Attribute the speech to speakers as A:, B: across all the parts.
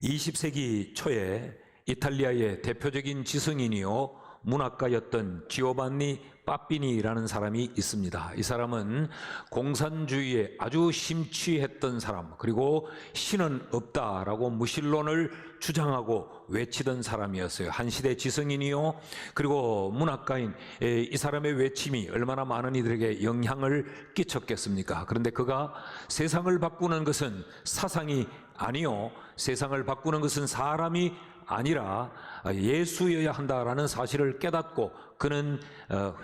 A: 20세기 초에 이탈리아의 대표적인 지성인이요 문학가였던 지오반니 빠피니라는 사람이 있습니다. 이 사람은 공산주의에 아주 심취했던 사람, 그리고 신은 없다라고 무신론을 주장하고 외치던 사람이었어요. 한 시대 지성인이요 그리고 문학가인 이 사람의 외침이 얼마나 많은 이들에게 영향을 끼쳤겠습니까? 그런데 그가 세상을 바꾸는 것은 사상이 아니요, 세상을 바꾸는 것은 사람이 아니라 예수여야 한다라는 사실을 깨닫고 그는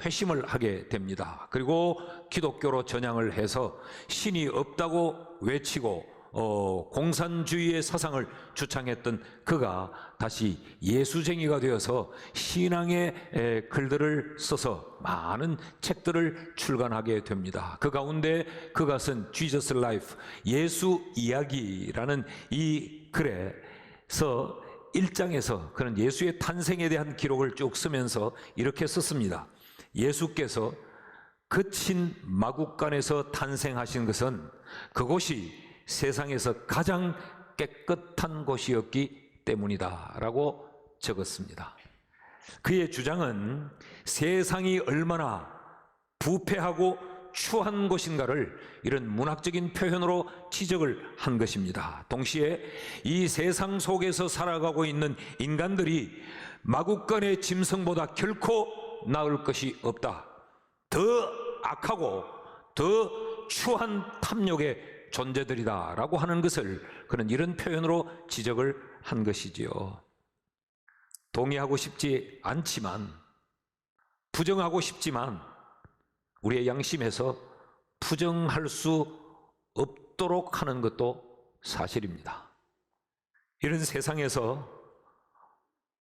A: 회심을 하게 됩니다. 그리고 기독교로 전향을 해서 신이 없다고 외치고 공산주의의 사상을 주창했던 그가 다시 예수쟁이가 되어서 신앙의 글들을 써서 많은 책들을 출간하게 됩니다. 그 가운데 그가 쓴 Jesus Life, 예수 이야기라는 이 글에서 1장에서 그는 예수의 탄생에 대한 기록을 쭉 쓰면서 이렇게 썼습니다. 예수께서 거친 마국간에서 탄생하신 것은 그곳이 세상에서 가장 깨끗한 곳이었기 때문이다 라고 적었습니다. 그의 주장은 세상이 얼마나 부패하고 추한 곳인가를 이런 문학적인 표현으로 지적을 한 것입니다. 동시에 이 세상 속에서 살아가고 있는 인간들이 마국간의 짐승보다 결코 나을 것이 없다. 더 악하고 더 추한 탐욕의 존재들이다 라고 하는 것을 그는 이런 표현으로 지적을 한 것이지요. 동의하고 싶지 않지만, 부정하고 싶지만 우리의 양심에서 부정할 수 없도록 하는 것도 사실입니다. 이런 세상에서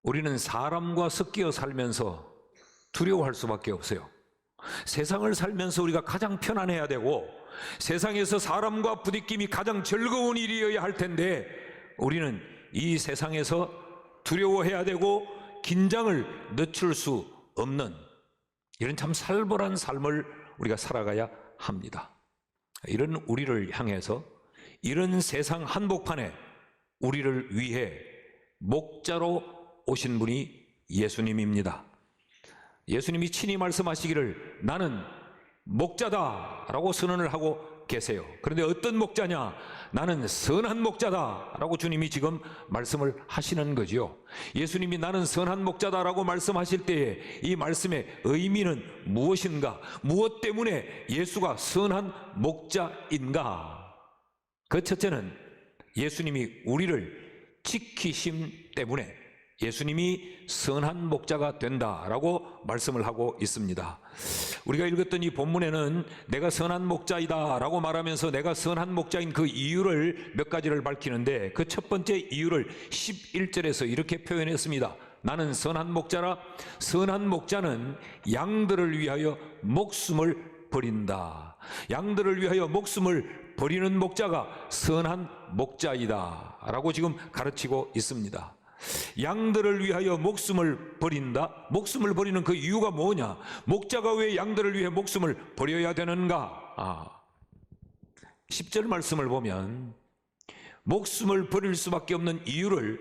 A: 우리는 사람과 섞여 살면서 두려워할 수밖에 없어요. 세상을 살면서 우리가 가장 편안해야 되고 세상에서 사람과 부딪힘이 가장 즐거운 일이어야 할 텐데 우리는 이 세상에서 두려워해야 되고 긴장을 늦출 수 없는 이런 참 살벌한 삶을 우리가 살아가야 합니다. 이런 우리를 향해서 이런 세상 한복판에 우리를 위해 목자로 오신 분이 예수님입니다. 예수님이 친히 말씀하시기를 나는 목자다 라고 선언을 하고 계세요. 그런데 어떤 목자냐? 나는 선한 목자다 라고 주님이 지금 말씀을 하시는 거죠. 예수님이 나는 선한 목자다 라고 말씀하실 때에 이 말씀의 의미는 무엇인가? 무엇 때문에 예수가 선한 목자인가? 그 첫째는 예수님이 우리를 지키심 때문에 예수님이 선한 목자가 된다라고 말씀을 하고 있습니다. 우리가 읽었던 이 본문에는 내가 선한 목자이다 라고 말하면서 내가 선한 목자인 그 이유를 몇 가지를 밝히는데 그 첫 번째 이유를 11절에서 이렇게 표현했습니다. 나는 선한 목자라. 선한 목자는 양들을 위하여 목숨을 버린다. 양들을 위하여 목숨을 버리는 목자가 선한 목자이다 라고 지금 가르치고 있습니다. 양들을 위하여 목숨을 버린다? 목숨을 버리는 그 이유가 뭐냐? 목자가 왜 양들을 위해 목숨을 버려야 되는가? 10절 말씀을 보면 목숨을 버릴 수밖에 없는 이유를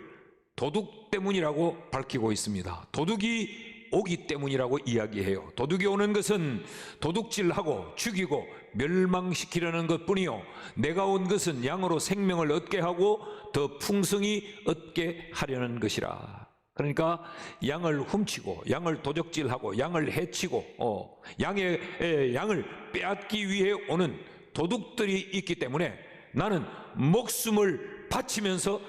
A: 도둑 때문이라고 밝히고 있습니다. 도둑이 오기 때문이라고 이야기해요. 도둑이 오는 것은 도둑질하고 죽이고 멸망시키려는 것뿐이요, 내가 온 것은 양으로 생명을 얻게 하고 더 풍성히 얻게 하려는 것이라. 그러니까 양을 훔치고 양을 도적질하고 양을 해치고 양을 빼앗기 위해 오는 도둑들이 있기 때문에 나는 목숨을 바치면서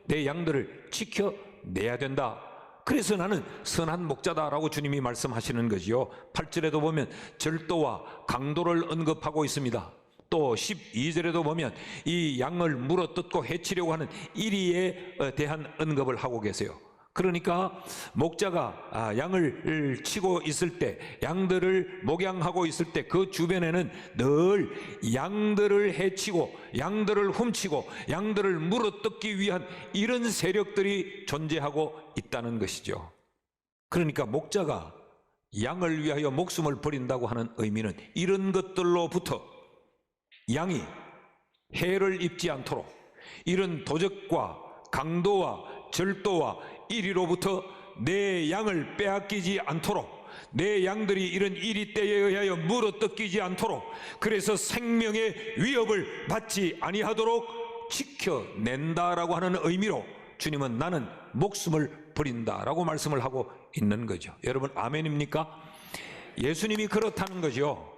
A: 내 양들을 지켜내야 된다. 그래서 나는 선한 목자다라고 주님이 말씀하시는 거지요. 8절에도 보면 절도와 강도를 언급하고 있습니다. 또 12절에도 보면 이 양을 물어뜯고 해치려고 하는 이리에 대한 언급을 하고 계세요. 그러니까 목자가 양을 치고 있을 때, 양들을 목양하고 있을 때 그 주변에는 늘 양들을 해치고 양들을 훔치고 양들을 물어뜯기 위한 이런 세력들이 존재하고 있다는 것이죠. 그러니까 목자가 양을 위하여 목숨을 버린다고 하는 의미는 이런 것들로부터 양이 해를 입지 않도록 이런 도적과 강도와 절도와 이리로부터 내 양을 빼앗기지 않도록, 내 양들이 이런 이리 때에 의하여 물어뜯기지 않도록, 그래서 생명의 위협을 받지 아니하도록 지켜낸다라고 하는 의미로 주님은 나는 목숨을 버린다라고 말씀을 하고 있는 거죠. 여러분 아멘입니까? 예수님이 그렇다는 거죠.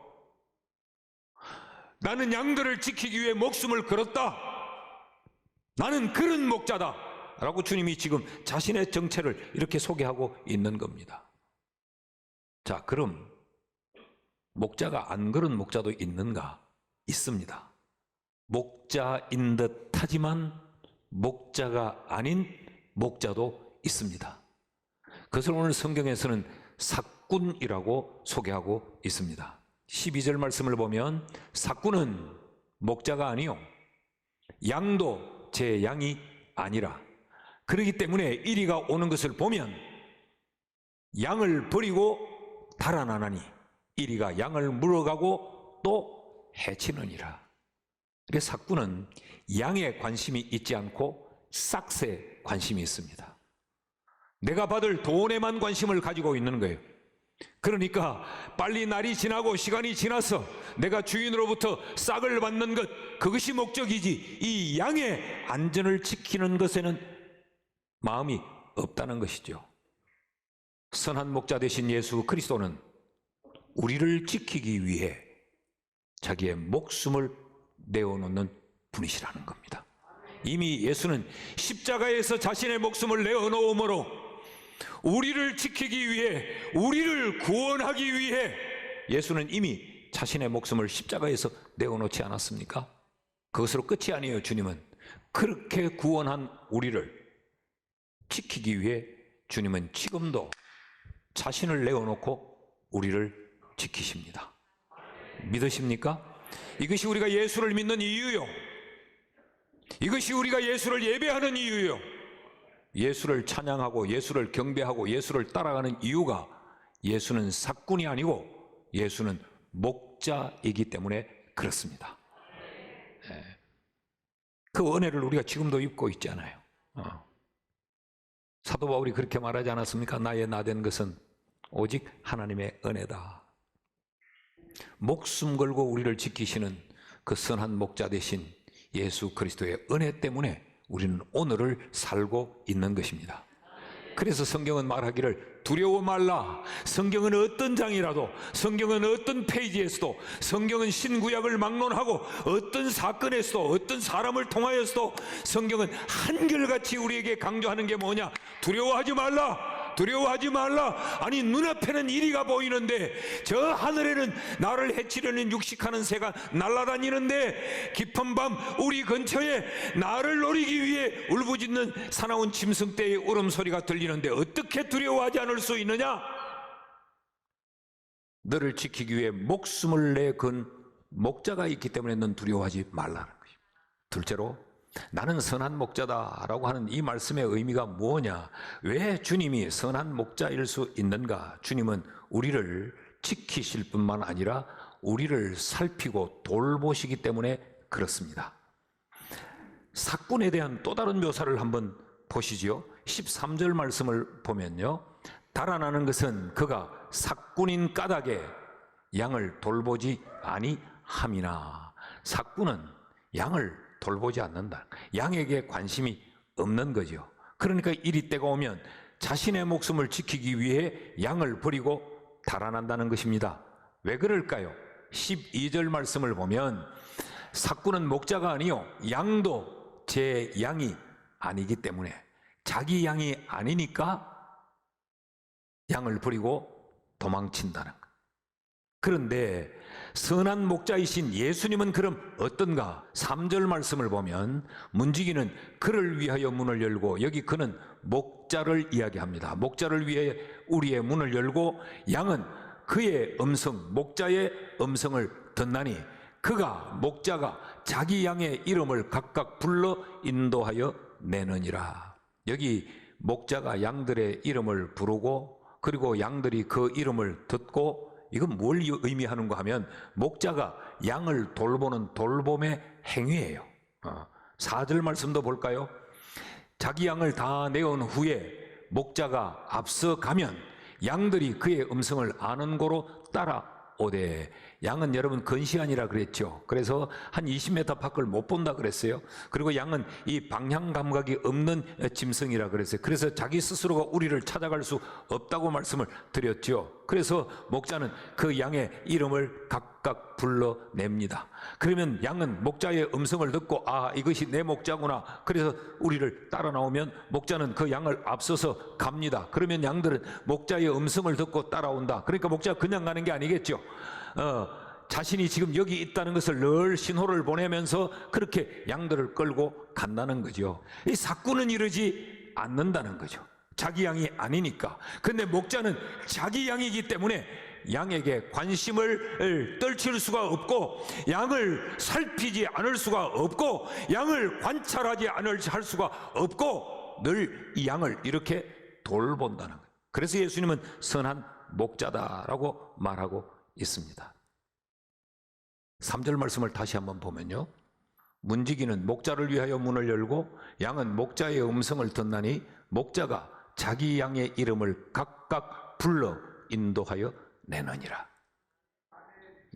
A: 나는 양들을 지키기 위해 목숨을 걸었다. 나는 그런 목자다 라고 주님이 지금 자신의 정체를 이렇게 소개하고 있는 겁니다. 자, 그럼 목자가 안 그런 목자도 있는가? 있습니다. 목자인 듯 하지만 목자가 아닌 목자도 있습니다. 그것을 오늘 성경에서는 삭군이라고 소개하고 있습니다. 12절 말씀을 보면 삭군은 목자가 아니요 양도 제 양이 아니라, 그렇기 때문에 이리가 오는 것을 보면 양을 버리고 달아나나니 이리가 양을 물어가고 또 해치느니라. 그래서 삭군은 양에 관심이 있지 않고 싹스에 관심이 있습니다. 내가 받을 돈에만 관심을 가지고 있는 거예요. 그러니까 빨리 날이 지나고 시간이 지나서 내가 주인으로부터 싹을 받는 것, 그것이 목적이지 이 양의 안전을 지키는 것에는 마음이 없다는 것이죠. 선한 목자 되신 예수 그리스도는 우리를 지키기 위해 자기의 목숨을 내어놓는 분이시라는 겁니다. 이미 예수는 십자가에서 자신의 목숨을 내어놓음으로 우리를 지키기 위해, 우리를 구원하기 위해 예수는 이미 자신의 목숨을 십자가에서 내어놓지 않았습니까? 그것으로 끝이 아니에요. 주님은 그렇게 구원한 우리를 지키기 위해 주님은 지금도 자신을 내어놓고 우리를 지키십니다. 믿으십니까? 이것이 우리가 예수를 믿는 이유요, 이것이 우리가 예수를 예배하는 이유요, 예수를 찬양하고 예수를 경배하고 예수를 따라가는 이유가 예수는 삭군이 아니고 예수는 목자이기 때문에 그렇습니다. 그 은혜를 우리가 지금도 입고 있잖아요. 사도 바울이 그렇게 말하지 않았습니까? 나의 나된 것은 오직 하나님의 은혜다. 목숨 걸고 우리를 지키시는 그 선한 목자 되신 예수 그리스도의 은혜 때문에 우리는 오늘을 살고 있는 것입니다. 그래서 성경은 말하기를 두려워 말라. 성경은 어떤 장이라도, 성경은 어떤 페이지에서도, 성경은 신구약을 막론하고 어떤 사건에서도, 어떤 사람을 통하여서도 성경은 한결같이 우리에게 강조하는 게 뭐냐? 두려워하지 말라. 두려워하지 말라. 아니, 눈앞에는 이리가 보이는데 저 하늘에는 나를 해치려는 육식하는 새가 날아다니는데, 깊은 밤 우리 근처에 나를 노리기 위해 울부짖는 사나운 짐승떼의 울음소리가 들리는데 어떻게 두려워하지 않을 수 있느냐? 너를 지키기 위해 목숨을 내건 목자가 있기 때문에 넌 두려워하지 말라는 것입니다. 둘째로, 나는 선한 목자다라고 하는 이 말씀의 의미가 뭐냐? 왜 주님이 선한 목자일 수 있는가? 주님은 우리를 지키실 뿐만 아니라 우리를 살피고 돌보시기 때문에 그렇습니다. 삭군에 대한 또 다른 묘사를 한번 보시죠. 13절 말씀을 보면요, 달아나는 것은 그가 삭군인 까닭에 양을 돌보지 아니함이나. 삭군은 양을 돌보지 않는다. 양에게 관심이 없는 거죠. 그러니까 이리 때가 오면 자신의 목숨을 지키기 위해 양을 버리고 달아난다는 것입니다. 왜 그럴까요? 12절 말씀을 보면 삭군은 목자가 아니요 양도 제 양이 아니기 때문에, 자기 양이 아니니까 양을 버리고 도망친다는 것. 그런데 선한 목자이신 예수님은 그럼 어떤가? 3절 말씀을 보면 문지기는 그를 위하여 문을 열고, 여기 그는 목자를 이야기합니다. 목자를 위해 우리의 문을 열고 양은 그의 음성, 목자의 음성을 듣나니 그가, 목자가 자기 양의 이름을 각각 불러 인도하여 내느니라. 여기 목자가 양들의 이름을 부르고 그리고 양들이 그 이름을 듣고, 이건 뭘 의미하는가 하면 목자가 양을 돌보는 돌봄의 행위예요. 4절 말씀도 볼까요? 자기 양을 다 내온 후에 목자가 앞서 가면 양들이 그의 음성을 아는 고로 따라오되, 양은 여러분 근시안이라 그랬죠. 그래서 한 20m 밖을 못 본다 그랬어요. 그리고 양은 이 방향 감각이 없는 짐승이라 그랬어요. 그래서 자기 스스로가 우리를 찾아갈 수 없다고 말씀을 드렸죠. 그래서 목자는 그 양의 이름을 각각 불러냅니다. 그러면 양은 목자의 음성을 듣고 아, 이것이 내 목자구나. 그래서 우리를 따라 나오면 목자는 그 양을 앞서서 갑니다. 그러면 양들은 목자의 음성을 듣고 따라온다. 그러니까 목자가 그냥 가는 게 아니겠죠. 자신이 지금 여기 있다는 것을 늘 신호를 보내면서 그렇게 양들을 끌고 간다는 거죠. 이 삭구는 이러지 않는다는 거죠. 자기 양이 아니니까. 근데 목자는 자기 양이기 때문에 양에게 관심을 떨칠 수가 없고, 양을 살피지 않을 수가 없고, 양을 관찰하지 할 수가 없고, 늘 이 양을 이렇게 돌본다는 거예요. 그래서 예수님은 선한 목자다라고 말하고 있습니다. 3절 말씀을 다시 한번 보면요, 문지기는 목자를 위하여 문을 열고 양은 목자의 음성을 듣나니 목자가 자기 양의 이름을 각각 불러 인도하여 내느니라.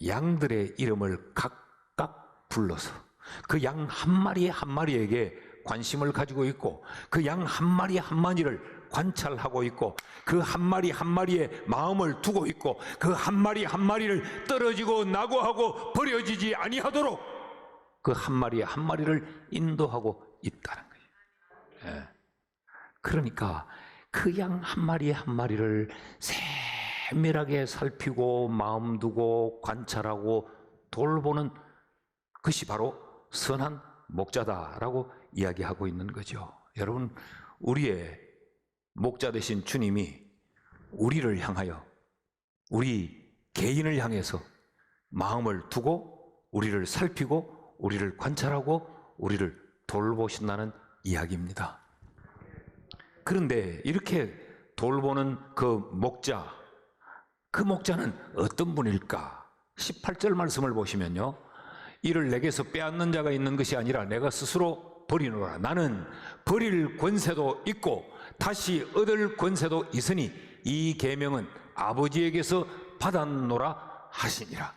A: 양들의 이름을 각각 불러서 그 양 한 마리 한 마리에게 관심을 가지고 있고, 그 양 한 마리 한 마리를 관찰하고 있고, 그 한 마리 한 마리에 마음을 두고 있고, 그 한 마리 한 마리를 떨어지고 낙오하고 버려지지 아니하도록 그 한 마리 한 마리를 인도하고 있다는 거예요. 예. 그러니까 그 양 한 마리 한 마리를 세밀하게 살피고 마음 두고 관찰하고 돌보는 것이 바로 선한 목자다라고 이야기하고 있는 거죠. 여러분, 우리의 목자 되신 주님이 우리를 향하여, 우리 개인을 향해서 마음을 두고 우리를 살피고 우리를 관찰하고 우리를 돌보신다는 이야기입니다. 그런데 이렇게 돌보는 그 목자, 그 목자는 어떤 분일까? 18절 말씀을 보시면요, 이를 내게서 빼앗는 자가 있는 것이 아니라 내가 스스로 버리노라. 나는 버릴 권세도 있고 다시 얻을 권세도 있으니 이 계명은 아버지에게서 받았노라 하시니라.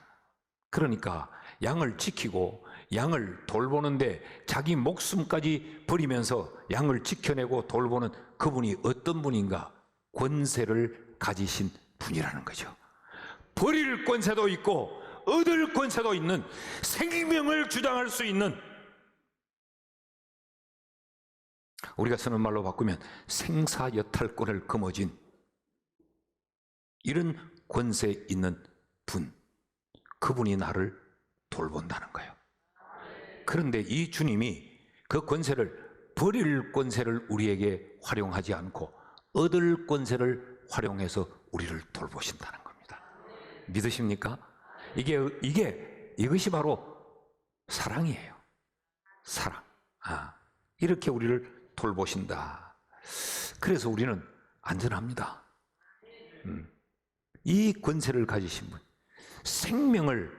A: 그러니까 양을 지키고 양을 돌보는데 자기 목숨까지 버리면서 양을 지켜내고 돌보는 그분이 어떤 분인가? 권세를 가지신 분이라는 거죠. 버릴 권세도 있고 얻을 권세도 있는, 생명을 주장할 수 있는, 우리가 쓰는 말로 바꾸면 생사여탈권을 거머쥔 이런 권세 있는 분, 그분이 나를 돌본다는 거예요. 그런데 이 주님이 그 권세를, 버릴 권세를 우리에게 활용하지 않고 얻을 권세를 활용해서 우리를 돌보신다는 겁니다. 믿으십니까? 이것이 바로 사랑이에요. 사랑. 이렇게 우리를 돌보신다. 그래서 우리는 안전합니다. 이 권세를 가지신 분, 생명을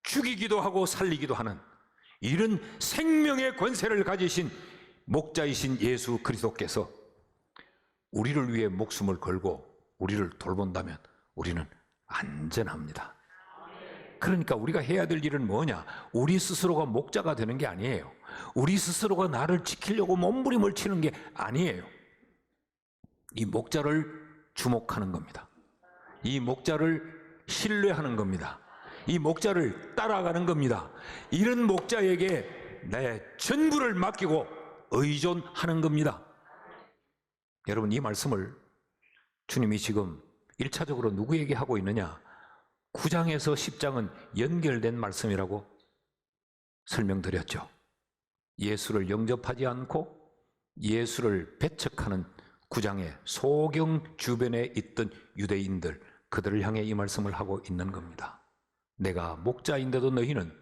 A: 죽이기도 하고 살리기도 하는 이런 생명의 권세를 가지신 목자이신 예수 그리스도께서 우리를 위해 목숨을 걸고 우리를 돌본다면 우리는 안전합니다. 그러니까 우리가 해야 될 일은 뭐냐? 우리 스스로가 목자가 되는 게 아니에요. 우리 스스로가 나를 지키려고 몸부림을 치는 게 아니에요. 이 목자를 주목하는 겁니다. 이 목자를 신뢰하는 겁니다. 이 목자를 따라가는 겁니다. 이런 목자에게 내 전부를 맡기고 의존하는 겁니다. 여러분, 이 말씀을 주님이 지금 1차적으로 누구에게 하고 있느냐? 9장에서 10장은 연결된 말씀이라고 설명드렸죠. 예수를 영접하지 않고 예수를 배척하는 9장의 소경 주변에 있던 유대인들, 그들을 향해 이 말씀을 하고 있는 겁니다. 내가 목자인데도 너희는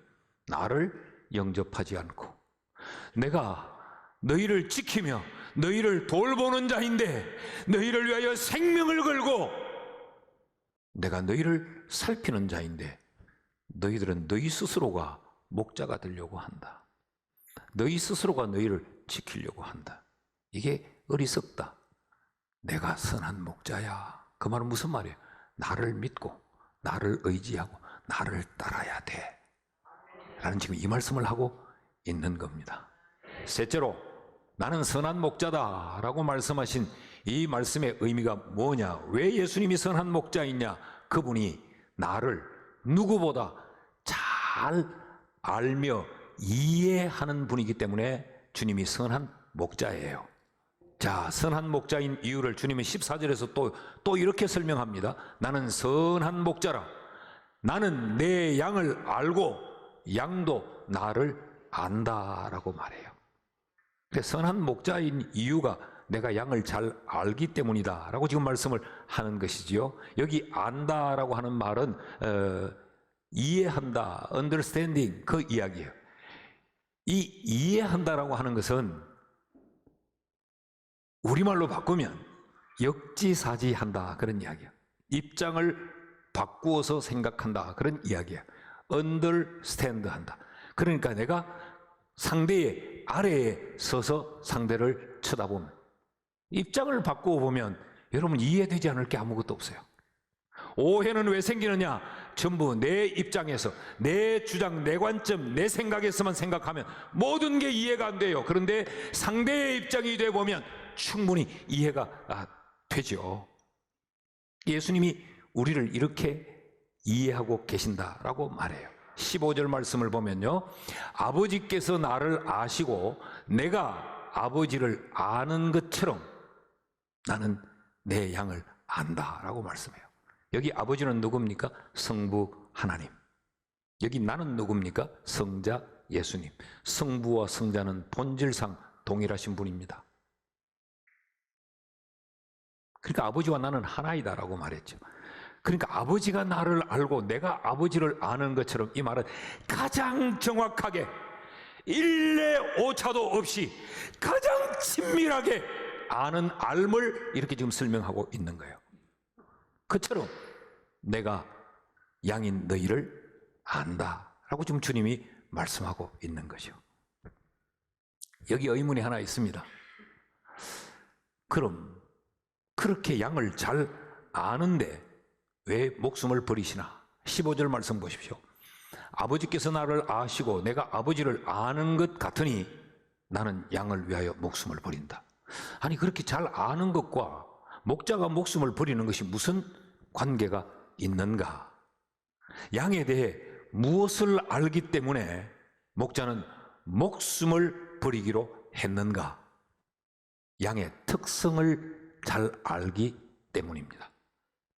A: 나를 영접하지 않고, 내가 너희를 지키며 너희를 돌보는 자인데, 너희를 위하여 생명을 걸고 내가 너희를 살피는 자인데 너희들은 너희 스스로가 목자가 되려고 한다. 너희 스스로가 너희를 지키려고 한다. 이게 어리석다. 내가 선한 목자야. 그 말은 무슨 말이에요? 나를 믿고 나를 의지하고 나를 따라야 돼 라는 지금 이 말씀을 하고 있는 겁니다. 셋째로, 나는 선한 목자다 라고 말씀하신 이 말씀의 의미가 뭐냐? 왜 예수님이 선한 목자이냐? 그분이 나를 누구보다 잘 알며 이해하는 분이기 때문에 주님이 선한 목자예요. 자, 선한 목자인 이유를 주님은 14절에서 또 이렇게 설명합니다. 나는 선한 목자라. 나는 내 양을 알고 양도 나를 안다라고 말해요. 선한 목자인 이유가 내가 양을 잘 알기 때문이다 라고 지금 말씀을 하는 것이지요. 여기 안다라고 하는 말은 이해한다, understanding 그 이야기예요. 이 이해한다라고 하는 것은 우리말로 바꾸면 역지사지한다 그런 이야기예요. 입장을 바꾸어서 생각한다 그런 이야기예요. understand 한다. 그러니까 내가 상대의 아래에 서서 상대를 쳐다보면, 입장을 바꾸어 보면 여러분 이해되지 않을 게 아무것도 없어요. 오해는 왜 생기느냐? 전부 내 입장에서 내 주장, 내 관점, 내 생각에서만 생각하면 모든 게 이해가 안 돼요. 그런데 상대의 입장이 돼 보면 충분히 이해가 되죠. 예수님이 우리를 이렇게 이해하고 계신다라고 말해요. 15절 말씀을 보면요, 아버지께서 나를 아시고 내가 아버지를 아는 것처럼 나는 내 양을 안다라고 말씀해요. 여기 아버지는 누굽니까? 성부 하나님. 여기 나는 누굽니까? 성자 예수님. 성부와 성자는 본질상 동일하신 분입니다. 그러니까 아버지와 나는 하나이다라고 말했죠. 그러니까 아버지가 나를 알고 내가 아버지를 아는 것처럼, 이 말은 가장 정확하게 일례 오차도 없이 가장 친밀하게 아는 알물, 이렇게 지금 설명하고 있는 거예요. 그처럼 내가 양인 너희를 안다라고 지금 주님이 말씀하고 있는 거죠. 여기 의문이 하나 있습니다. 그럼 그렇게 양을 잘 아는데 왜 목숨을 버리시나? 15절 말씀 보십시오. 아버지께서 나를 아시고 내가 아버지를 아는 것 같으니 나는 양을 위하여 목숨을 버린다. 아니, 그렇게 잘 아는 것과 목자가 목숨을 버리는 것이 무슨 관계가 있는가? 양에 대해 무엇을 알기 때문에 목자는 목숨을 버리기로 했는가? 양의 특성을 잘 알기 때문입니다.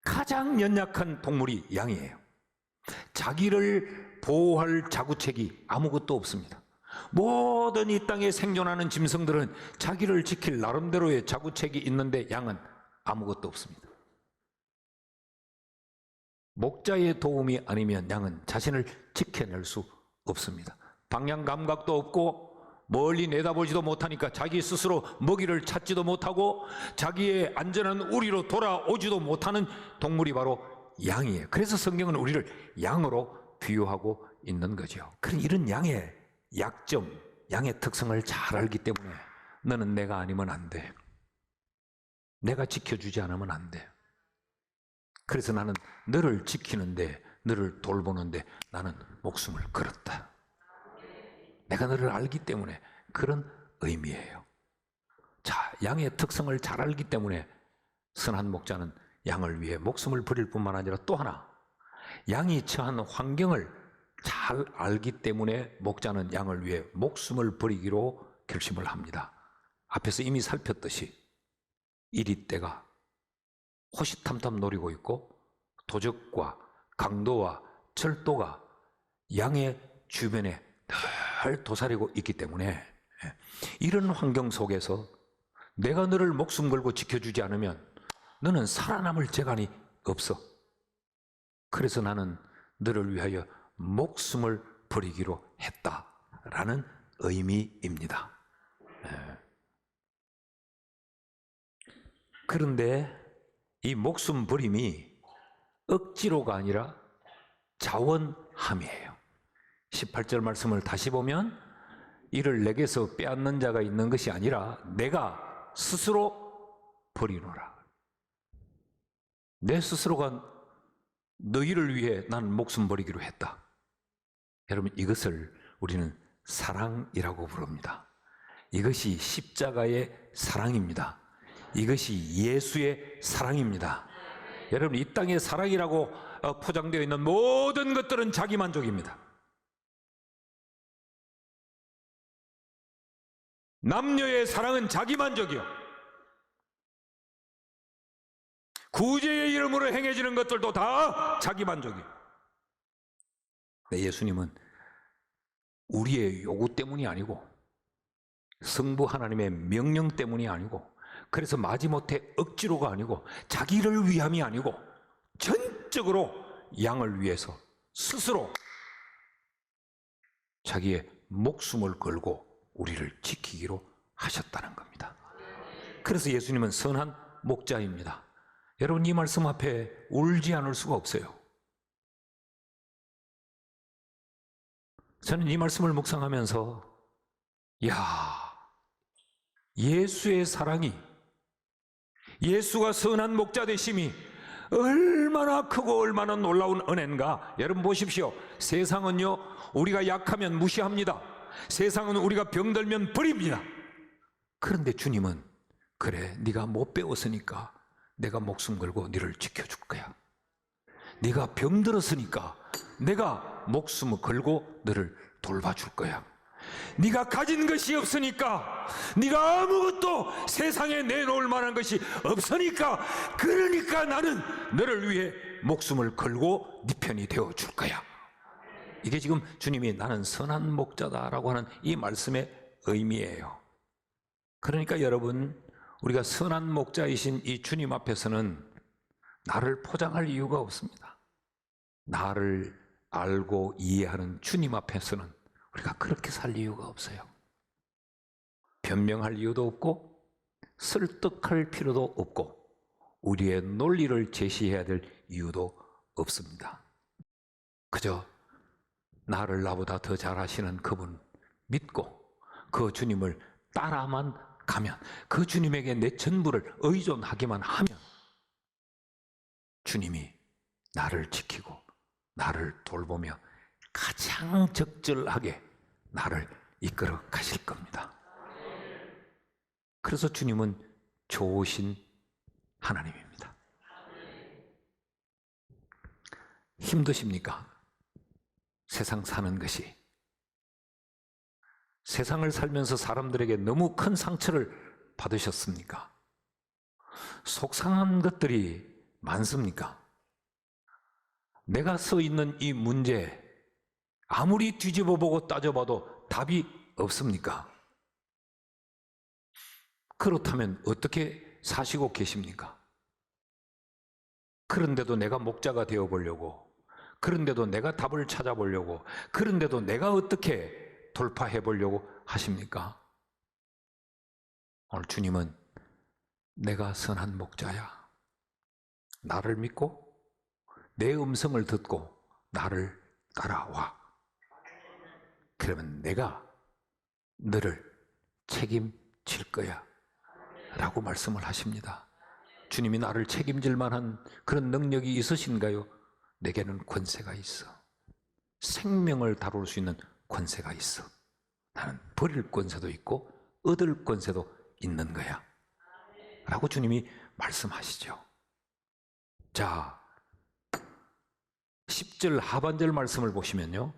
A: 가장 연약한 동물이 양이에요. 자기를 보호할 자구책이 아무것도 없습니다. 모든 이 땅에 생존하는 짐승들은 자기를 지킬 나름대로의 자구책이 있는데 양은 아무것도 없습니다. 목자의 도움이 아니면 양은 자신을 지켜낼 수 없습니다. 방향 감각도 없고 멀리 내다보지도 못하니까 자기 스스로 먹이를 찾지도 못하고 자기의 안전한 우리로 돌아오지도 못하는 동물이 바로 양이에요. 그래서 성경은 우리를 양으로 비유하고 있는 거죠. 그런 이런 양의 약점, 양의 특성을 잘 알기 때문에 너는 내가 아니면 안 돼. 내가 지켜주지 않으면 안 돼. 그래서 나는 너를 지키는데, 너를 돌보는데 나는 목숨을 걸었다. 내가 너를 알기 때문에 그런 의미예요. 자, 양의 특성을 잘 알기 때문에 선한 목자는 양을 위해 목숨을 버릴 뿐만 아니라 또 하나, 양이 처한 환경을 잘 알기 때문에 목자는 양을 위해 목숨을 버리기로 결심을 합니다. 앞에서 이미 살폈듯이 이리떼가 호시탐탐 노리고 있고 도적과 강도와 절도가 양의 주변에 늘 도사리고 있기 때문에 이런 환경 속에서 내가 너를 목숨 걸고 지켜주지 않으면 너는 살아남을 재간이 없어. 그래서 나는 너를 위하여 목숨을 버리기로 했다라는 의미입니다. 그런데 이 목숨 버림이 억지로가 아니라 자원함이에요. 18절 말씀을 다시 보면 이를 내게서 빼앗는 자가 있는 것이 아니라 내가 스스로 버리노라. 내 스스로가 너희를 위해 나는 목숨 버리기로 했다. 여러분, 이것을 우리는 사랑이라고 부릅니다. 이것이 십자가의 사랑입니다. 이것이 예수의 사랑입니다. 여러분, 이 땅의 사랑이라고 포장되어 있는 모든 것들은 자기만족입니다. 남녀의 사랑은 자기만족이요. 구제의 이름으로 행해지는 것들도 다 자기만족이요. 예수님은 우리의 요구 때문이 아니고, 성부 하나님의 명령 때문이 아니고, 그래서 마지못해 억지로가 아니고, 자기를 위함이 아니고 전적으로 양을 위해서 스스로 자기의 목숨을 걸고 우리를 지키기로 하셨다는 겁니다. 그래서 예수님은 선한 목자입니다. 여러분, 이 말씀 앞에 울지 않을 수가 없어요. 저는 이 말씀을 묵상하면서 예수의 사랑이, 예수가 선한 목자 되심이 얼마나 크고 얼마나 놀라운 은혜인가. 여러분 보십시오. 세상은요, 우리가 약하면 무시합니다. 세상은 우리가 병들면 버립니다. 그런데 주님은, 그래, 네가 못 배웠으니까 내가 목숨 걸고 너를 지켜줄 거야. 네가 병들었으니까 내가 목숨을 걸고 너를 돌봐줄 거야. 네가 가진 것이 없으니까, 네가 아무것도 세상에 내놓을 만한 것이 없으니까, 그러니까 나는 너를 위해 목숨을 걸고 네 편이 되어줄 거야. 이게 지금 주님이 나는 선한 목자다라고 하는 이 말씀의 의미예요. 그러니까 여러분, 우리가 선한 목자이신 이 주님 앞에서는 나를 포장할 이유가 없습니다. 나를 알고 이해하는 주님 앞에서는 우리가 그렇게 살 이유가 없어요. 변명할 이유도 없고 설득할 필요도 없고 우리의 논리를 제시해야 될 이유도 없습니다. 그저 나를 나보다 더 잘하시는 그분 믿고 그 주님을 따라만 가면, 그 주님에게 내 전부를 의존하기만 하면 주님이 나를 지키고 나를 돌보며 가장 적절하게 나를 이끌어 가실 겁니다. 그래서 주님은 좋으신 하나님입니다. 힘드십니까? 세상 사는 것이. 세상을 살면서 사람들에게 너무 큰 상처를 받으셨습니까? 속상한 것들이 많습니까? 내가 서 있는 이 문제 아무리 뒤집어보고 따져봐도 답이 없습니까? 그렇다면 어떻게 사시고 계십니까? 그런데도 내가 목자가 되어보려고, 그런데도 내가 답을 찾아보려고, 그런데도 내가 어떻게 돌파해 보려고 하십니까? 오늘 주님은 내가 선한 목자야. 나를 믿고 내 음성을 듣고 나를 따라와. 그러면 내가 너를 책임질 거야 라고 말씀을 하십니다. 주님이 나를 책임질 만한 그런 능력이 있으신가요? 내게는 권세가 있어. 생명을 다룰 수 있는 권세가 있어. 나는 버릴 권세도 있고 얻을 권세도 있는 거야 라고 주님이 말씀하시죠. 자, 10절 하반절 말씀을 보시면요,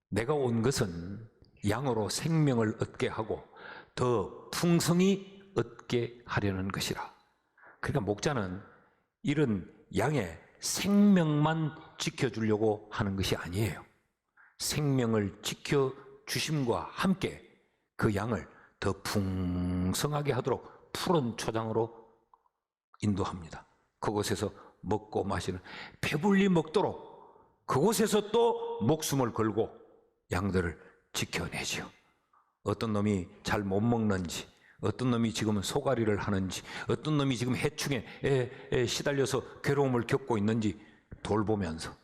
A: 내가 온 것은 양으로 생명을 얻게 하고 더 풍성히 얻게 하려는 것이라. 그러니까 목자는 이런 양의 생명만 지켜주려고 하는 것이 아니에요. 생명을 지켜주심과 함께 그 양을 더 풍성하게 하도록 푸른 초장으로 인도합니다. 그곳에서 먹고 마시는, 배불리 먹도록 그곳에서 또 목숨을 걸고 양들을 지켜내죠. 어떤 놈이 잘 못 먹는지, 어떤 놈이 지금 소가리를 하는지, 어떤 놈이 지금 해충에 시달려서 괴로움을 겪고 있는지 돌보면서,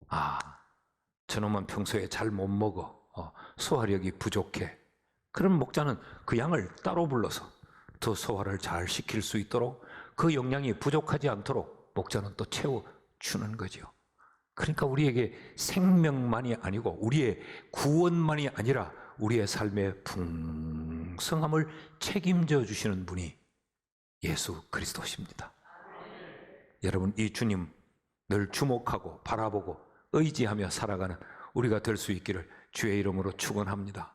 A: 아, 저놈은 평소에 잘 못 먹어. 소화력이 부족해. 그런 목자는 그 양을 따로 불러서 더 소화를 잘 시킬 수 있도록 그 영양이 부족하지 않도록 목자는 또 채워주는 거죠. 그러니까 우리에게 생명만이 아니고 우리의 구원만이 아니라 우리의 삶의 풍성함을 책임져 주시는 분이 예수 그리스도십니다. 여러분, 이 주님 늘 주목하고 바라보고 의지하며 살아가는 우리가 될 수 있기를 주의 이름으로 축원합니다.